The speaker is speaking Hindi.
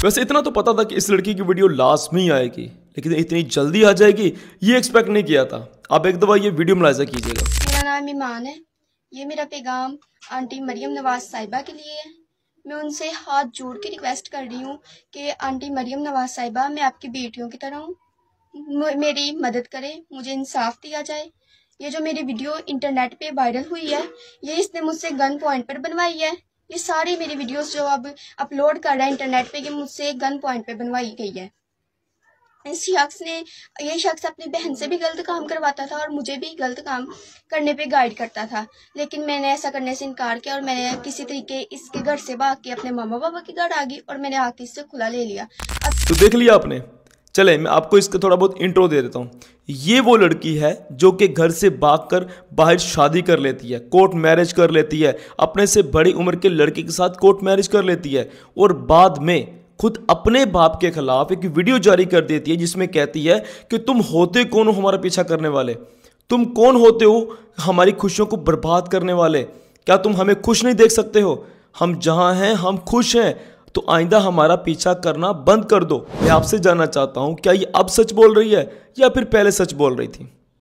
वैसे इतना तो पता था कि इस लड़की की वीडियो लास्ट में ही आएगी, लेकिन इतनी जल्दी आ जाएगी ये एक्सपेक्ट नहीं किया था। आप एक दफ़ा ये वीडियो मुलाहिजा कीजिएगा। मेरा नाम ईमान है। ये मेरा पैगाम आंटी मरियम नवाज साहिबा के लिए है। मैं उनसे हाथ जोड़ के रिक्वेस्ट कर रही हूँ कि आंटी मरियम नवाज साहिबा, मैं आपकी बेटियों की तरह हूँ, मेरी मदद करें, मुझे इंसाफ दिया जाए। ये जो मेरी वीडियो इंटरनेट पे वायरल हुई है, ये इसने मुझसे गन पॉइंट पर बनवाई है। ये सारी मेरी वीडियोस जो अब अपलोड कर रहा है इंटरनेट पे, ये मुझसे गन पॉइंट पे बनवाई गई है। ये शख्स अपनी बहन से भी गलत काम करवाता था और मुझे भी गलत काम करने पे गाइड करता था, लेकिन मैंने ऐसा करने से इनकार किया और मैंने किसी तरीके इसके घर से भाग के अपने मामा पापा के घर आ गई और मैंने आके इससे खुला ले लिया। तो देख लिया आपने। चले मैं आपको इसका थोड़ा बहुत इंट्रो दे देता हूँ। ये वो लड़की है जो कि घर से भागकर बाहर शादी कर लेती है, कोर्ट मैरिज कर लेती है, अपने से बड़ी उम्र के लड़के के साथ कोर्ट मैरिज कर लेती है और बाद में खुद अपने बाप के खिलाफ एक वीडियो जारी कर देती है जिसमें कहती है कि तुम होते कौन हो हमारा पीछा करने वाले, तुम कौन होते हो हमारी खुशियों को बर्बाद करने वाले, क्या तुम हमें खुश नहीं देख सकते हो, हम जहाँ हैं हम खुश हैं, तो आइंदा हमारा पीछा करना बंद कर दो। मैं आपसे जानना चाहता हूँ क्या ये अब सच बोल रही है या फिर पहले सच बोल रही थी।